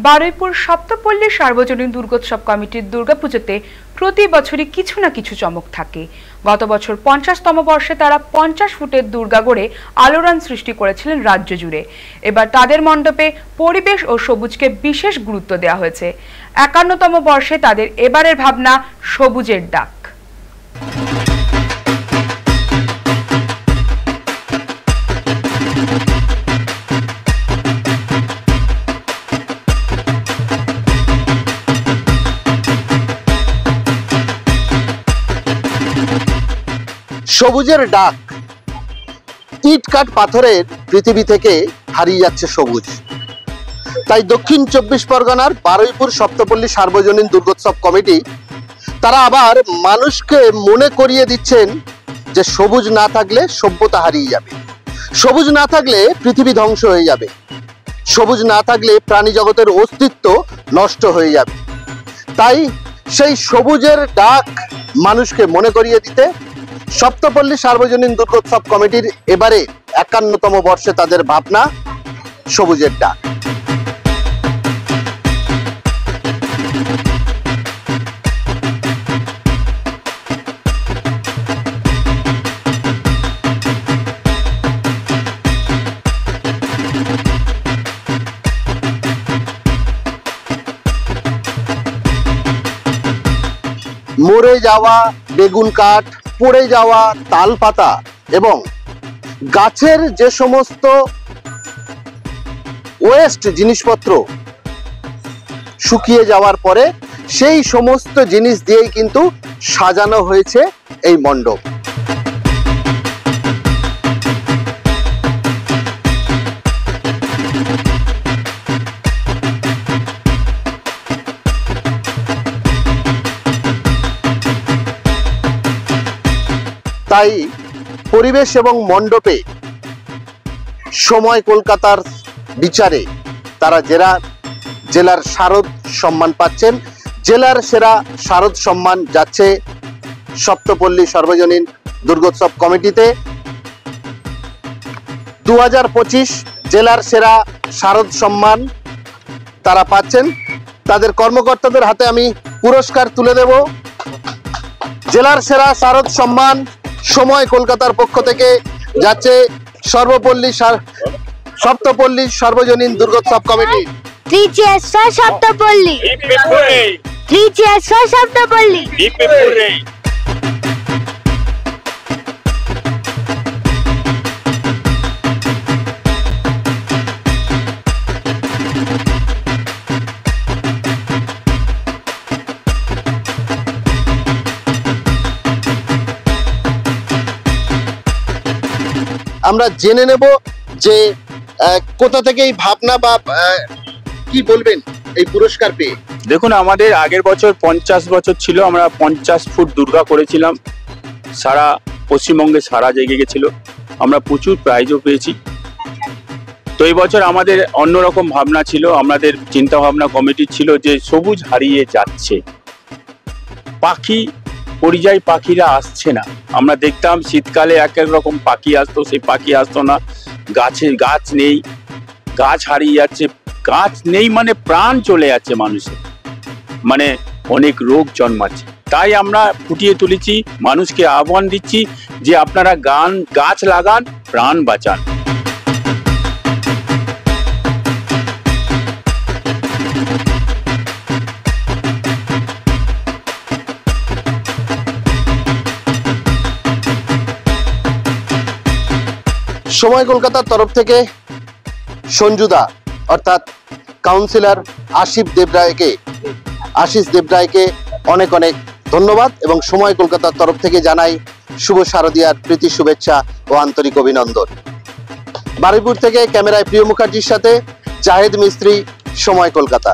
বারুইপুর সপ্তপল্লী সার্বজনীন দুর্গোৎসব কমিটির দুর্গাপুজোতে প্রতি বছরই কিছু না কিছু চমক থাকে। গত বছর 50তম বর্ষে তারা 50 ফুটের দুর্গা গড়ে আলোড়ন সৃষ্টি করেছিলেন রাজ্য জুড়ে। এবার তাদের মণ্ডপে পরিবেশ ও সবুজকে বিশেষ গুরুত্ব দেওয়া হয়েছে। 51তম বর্ষে তাদের এবারের ভাবনা সবুজের ডাক। সবুজের ডাক। ইট কাঠ পাথরের পৃথিবী থেকে হারিয়ে যাচ্ছে সবুজ। তাই দক্ষিণ 24 পরগনার বারুইপুর সপ্তপল্লী সার্বজনীন দুর্গোৎসব কমিটি তারা আবার মানুষকে মনে করিয়ে দিচ্ছেন যে সবুজ না থাকলে সভ্যতা হারিয়ে যাবে, সবুজ না থাকলে পৃথিবী ধ্বংস হয়ে যাবে, সবুজ না থাকলে প্রাণী জগতের অস্তিত্ব নষ্ট হয়ে যাবে। তাই সেই সবুজের ডাক মানুষকে মনে করিয়ে দিতে সপ্তপল্লী সার্বজনীন দুর্গোৎসব কমিটির এবারে 51তম বর্ষে তাদের ভাবনা সবুজের ডাক। মরে যাওয়া বেগুন কাঠ, পড়ে যাওয়া তাল পাতা এবং গাছের যে সমস্ত ওয়েস্ট জিনিসপত্র শুকিয়ে যাওয়ার পরে সেই সমস্ত জিনিস দিয়েই কিন্তু সাজানো হয়েছে এই মণ্ডপ। তাই পরিবেশ এবং মণ্ডপে সময় কলকাতার বিচারে তারা জেলার শারদ সম্মান পাচ্ছেন। জেলার সেরা শারদ সম্মান যাচ্ছে সপ্তপল্লী সার্বজনীন দুর্গোৎসব কমিটিতে। 2025 জেলার সেরা শারদ সম্মান তারা পাচ্ছেন। তাদের কর্মকর্তাদের হাতে আমি পুরস্কার তুলে দেব। জেলার সেরা শারদ সম্মান সময় কলকাতার পক্ষ থেকে যাচ্ছে সপ্তপল্লী সার্বজনীন দুর্গোৎসব কমিটি। আমরা জেনে নেব যে কোথা থেকে এই ভাবনা বা কি বলবেন এই পুরস্কার পেয়ে। দেখুন, আমাদের আগের বছর 50 বছর ছিল, আমরা 50 ফুট দুর্গা করেছিলাম। সারা পশ্চিমবঙ্গে সারা জেগে গেছিল, আমরা প্রচুর প্রাইজও পেয়েছি। তো এই বছর আমাদের অন্যরকম ভাবনা ছিল, আমাদের চিন্তা ভাবনা কমিটির ছিল যে সবুজ হারিয়ে যাচ্ছে, পরিযায়ী পাখিরা আসছে না। আমরা দেখতাম শীতকালে এক এক রকম পাখি আসতো, সেই পাখি আসতো না। গাছ নেই, গাছ হারিয়ে যাচ্ছে। গাছ নেই মানে প্রাণ চলে যাচ্ছে মানুষের, মানে অনেক রোগ জন্মাচ্ছে। তাই আমরা ফুটিয়ে তুলেছি, মানুষকে আহ্বান দিচ্ছি যে আপনারা গাছ লাগান, প্রাণ বাঁচান। সময় কলকাতার তরফ থেকে সঞ্জুদা অর্থাৎ কাউন্সিলর আশিস দেবরায়কে অনেক অনেক ধন্যবাদ এবং সময় কলকাতার তরফ থেকে জানাই শুভ শারদীয়ার প্রীতি শুভেচ্ছা ও আন্তরিক অভিনন্দন। বারুইপুর থেকে ক্যামেরায় প্রিয় মুখার্জির সাথে জাহেদ মিস্ত্রি, সময় কলকাতা।